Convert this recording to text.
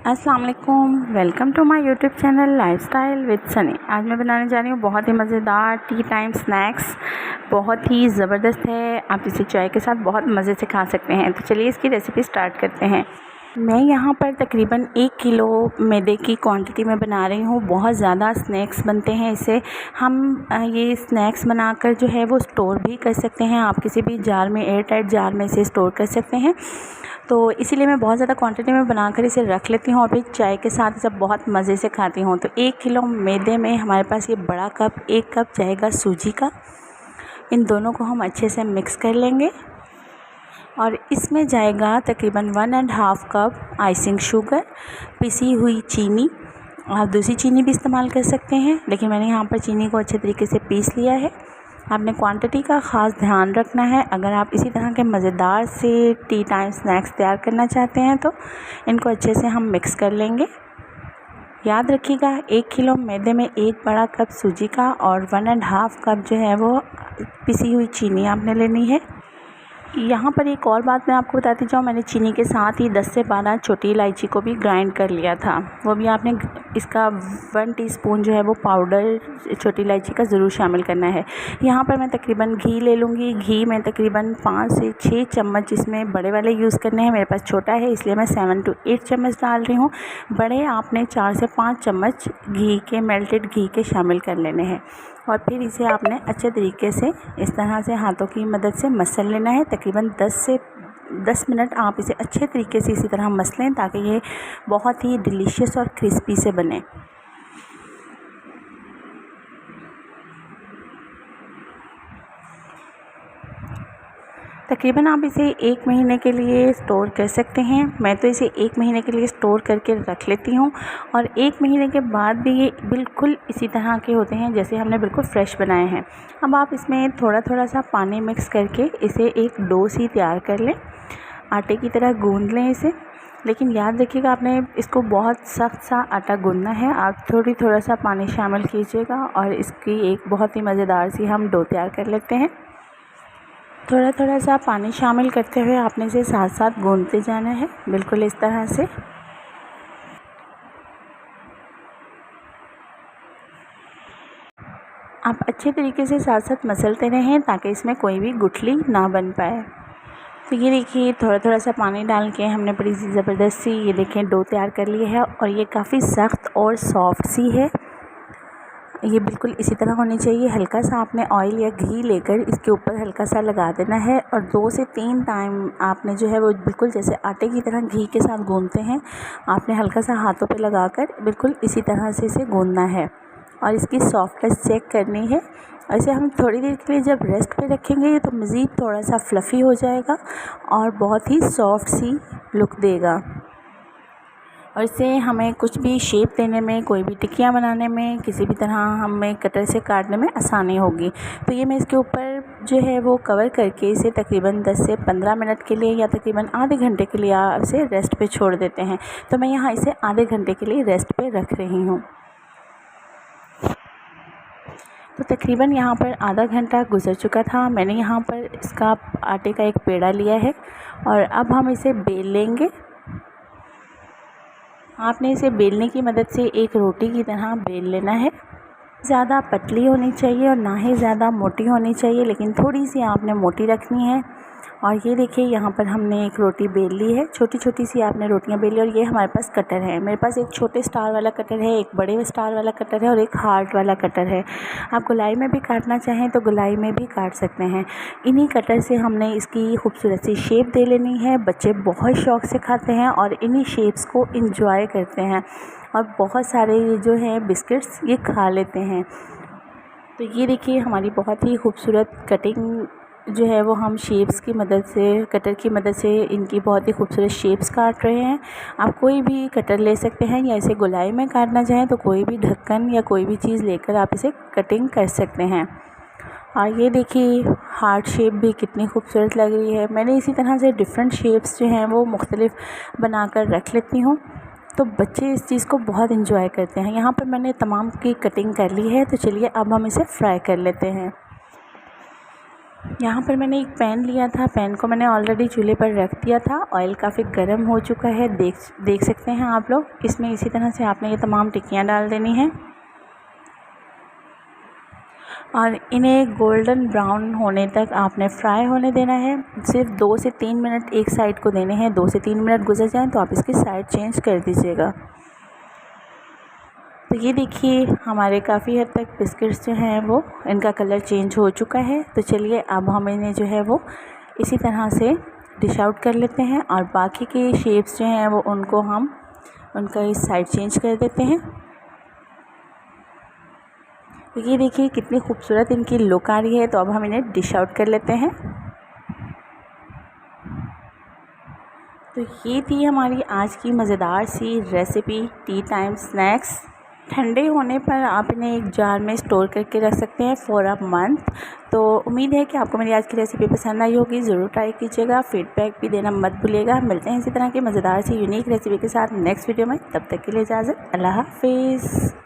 अस्सलाम वालेकुम, welcome to my YouTube channel lifestyle with Sunny. आज मैं बनाने जा रही हूँ बहुत ही मज़ेदार टी टाइम स्नैक्स। बहुत ही ज़बरदस्त है, आप इसे चाय के साथ बहुत मज़े से खा सकते हैं। तो चलिए इसकी रेसिपी स्टार्ट करते हैं। मैं यहाँ पर तकरीबन 1 किलो मैदे की क्वांटिटी में बना रही हूँ। बहुत ज़्यादा स्नैक्स बनते हैं इससे। हम ये स्नैक्स बनाकर जो है वो स्टोर भी कर सकते हैं। आप किसी भी जार में, एयर टाइट जार में इसे स्टोर कर सकते हैं। तो इसीलिए मैं बहुत ज़्यादा क्वांटिटी में बनाकर इसे रख लेती हूँ और फिर चाय के साथ इसे बहुत मज़े से खाती हूँ। तो 1 किलो मैदे में हमारे पास ये बड़ा कप 1 कप जाएगा सूजी का। इन दोनों को हम अच्छे से मिक्स कर लेंगे और इसमें जाएगा तकरीबन 1.5 कप आइसिंग शुगर, पिसी हुई चीनी। आप दूसरी चीनी भी इस्तेमाल कर सकते हैं, लेकिन मैंने यहाँ पर चीनी को अच्छे तरीके से पीस लिया है। आपने क्वांटिटी का ख़ास ध्यान रखना है। अगर आप इसी तरह के मज़ेदार से टी टाइम स्नैक्स तैयार करना चाहते हैं तो इनको अच्छे से हम मिक्स कर लेंगे। याद रखिएगा, 1 किलो मैदे में 1 बड़ा कप सूजी का और 1.5 कप जो है वो पिसी हुई चीनी आपने लेनी है। यहाँ पर एक और बात मैं आपको बताती जाऊँ, मैंने चीनी के साथ ही 10 से 12 छोटी इलायची को भी ग्राइंड कर लिया था। वो भी आपने इसका 1 टीस्पून जो है वो पाउडर छोटी इलायची का ज़रूर शामिल करना है। यहाँ पर मैं तकरीबन घी ले लूँगी। घी में तकरीबन 5 से 6 चम्मच इसमें बड़े वाले यूज़ करने हैं। मेरे पास छोटा है इसलिए मैं 7 to 8 चम्मच डाल रही हूँ। बड़े आपने 4 से 5 चम्मच घी के, मेल्टेड घी के शामिल कर लेने हैं और फिर इसे आपने अच्छे तरीके से इस तरह से हाथों की मदद से मसल लेना है। तकरीबन 10 मिनट आप इसे अच्छे तरीके से इसी तरह मसलें ताकि ये बहुत ही डिलीशियस और क्रिस्पी से बने। तकरीबन आप इसे 1 महीने के लिए स्टोर कर सकते हैं। मैं तो इसे 1 महीने के लिए स्टोर करके रख लेती हूँ और 1 महीने के बाद भी ये बिल्कुल इसी तरह के होते हैं जैसे हमने बिल्कुल फ्रेश बनाए हैं। अब आप इसमें थोड़ा थोड़ा सा पानी मिक्स करके इसे एक डो सी तैयार कर लें। आटे की तरह गूँध लें इसे, लेकिन याद रखिएगा आपने इसको बहुत सख्त सा आटा गूँधना है। आप थोड़ा सा पानी शामिल कीजिएगा और इसकी एक बहुत ही मज़ेदार सी हम डो तैयार कर लेते हैं। थोड़ा सा पानी शामिल करते हुए आपने इसे साथ साथ गूंथते जाना है, बिल्कुल इस तरह से। आप अच्छे तरीके से साथ साथ मसलते रहें ताकि इसमें कोई भी गुठली ना बन पाए। तो ये देखिए, थोड़ा सा पानी डाल के हमने बड़ी सी ज़बरदस्त सी ये देखें डो तैयार कर ली है और ये काफ़ी सख्त और सॉफ्ट सी है। ये बिल्कुल इसी तरह होनी चाहिए। हल्का सा आपने ऑयल या घी लेकर इसके ऊपर हल्का सा लगा देना है और 2 से 3 टाइम आपने जो है वो बिल्कुल जैसे आटे की तरह घी के साथ गूंथते हैं, आपने हल्का सा हाथों पे लगाकर बिल्कुल इसी तरह से इसे गूंथना है और इसकी सॉफ्टनेस चेक करनी है। ऐसे हम थोड़ी देर के लिए जब रेस्ट पे रखेंगे तो मज़ीद थोड़ा सा फ्लफ़ी हो जाएगा और बहुत ही सॉफ्ट सी लुक देगा और इससे हमें कुछ भी शेप देने में, कोई भी टिक्कियाँ बनाने में, किसी भी तरह हमें कटर से काटने में आसानी होगी। तो ये मैं इसके ऊपर जो है वो कवर करके इसे तकरीबन 10 से 15 मिनट के लिए या तकरीबन आधे घंटे के लिए आप इसे रेस्ट पे छोड़ देते हैं। तो मैं यहाँ इसे आधे घंटे के लिए रेस्ट पे रख रही हूँ। तो तकरीबन यहाँ पर आधा घंटा गुज़र चुका था। मैंने यहाँ पर इसका आटे का एक पेड़ा लिया है और अब हम इसे बेल लेंगे। आपने इसे बेलने की मदद से एक रोटी की तरह बेल लेना है। ज़्यादा पतली होनी चाहिए और ना ही ज़्यादा मोटी होनी चाहिए, लेकिन थोड़ी सी आपने मोटी रखनी है। और ये देखिए, यहाँ पर हमने एक रोटी बेल ली है। छोटी छोटी सी आपने रोटियाँ बेली और ये हमारे पास कटर है। मेरे पास एक छोटे स्टार वाला कटर है, एक बड़े स्टार वाला कटर है और एक हार्ट वाला कटर है। आप गोलाई में भी काटना चाहें तो गोलाई में भी काट सकते हैं। इन्हीं कटर से हमने इसकी खूबसूरत सी शेप दे लेनी है। बच्चे बहुत शौक़ से खाते हैं और इन्हीं शेप्स को इंजॉय करते हैं और बहुत सारे ये जो हैं बिस्किट्स ये खा लेते हैं। तो ये देखिए, हमारी बहुत ही खूबसूरत कटिंग जो है वो हम शेप्स की मदद से, कटर की मदद से इनकी बहुत ही खूबसूरत शेप्स काट रहे हैं। आप कोई भी कटर ले सकते हैं या इसे गोलाई में काटना चाहें तो कोई भी ढक्कन या कोई भी चीज़ लेकर आप इसे कटिंग कर सकते हैं। और ये देखिए, हार्ट शेप भी कितनी खूबसूरत लग रही है। मैंने इसी तरह से डिफरेंट शेप्स जो हैं वो मुख्तलिफ बनाकर रख लेती हूँ, तो बच्चे इस चीज़ को बहुत इंजॉय करते हैं। यहाँ पर मैंने तमाम की कटिंग कर ली है। तो चलिए अब हम इसे फ्राई कर लेते हैं। यहाँ पर मैंने एक पैन लिया था, पैन को मैंने ऑलरेडी चूल्हे पर रख दिया था। ऑयल काफ़ी गर्म हो चुका है, देख सकते हैं आप लोग। इसमें इसी तरह से आपने ये तमाम टिक्कियाँ डाल देनी हैं और इन्हें गोल्डन ब्राउन होने तक आपने फ्राई होने देना है। सिर्फ 2 से 3 मिनट एक साइड को देने हैं। 2 से 3 मिनट गुजर जाएँ तो आप इसकी साइड चेंज कर दीजिएगा। तो ये देखिए हमारे काफ़ी हद तक बिस्किट्स जो हैं वो इनका कलर चेंज हो चुका है। तो चलिए अब हम इन्हें जो है वो इसी तरह से डिश आउट कर लेते हैं और बाकी के शेप्स जो हैं वो उनको हम उनका इस साइड चेंज कर देते हैं। तो ये देखिए कितनी खूबसूरत इनकी लुक आ रही है। तो अब हम इन्हें डिश आउट कर लेते हैं। तो ये थी हमारी आज की मज़ेदार सी रेसिपी टी टाइम स्नैक्स। ठंडे होने पर आप इन्हें एक जार में स्टोर करके रख सकते हैं फॉर अ मंथ। तो उम्मीद है कि आपको मेरी आज की रेसिपी पसंद आई होगी। ज़रूर ट्राई कीजिएगा, फीडबैक भी देना मत भूलिएगा। मिलते हैं इसी तरह की मज़ेदार सी यूनिक रेसिपी के साथ नेक्स्ट वीडियो में। तब तक के लिए इजाज़त, अल्लाह हाफिज़।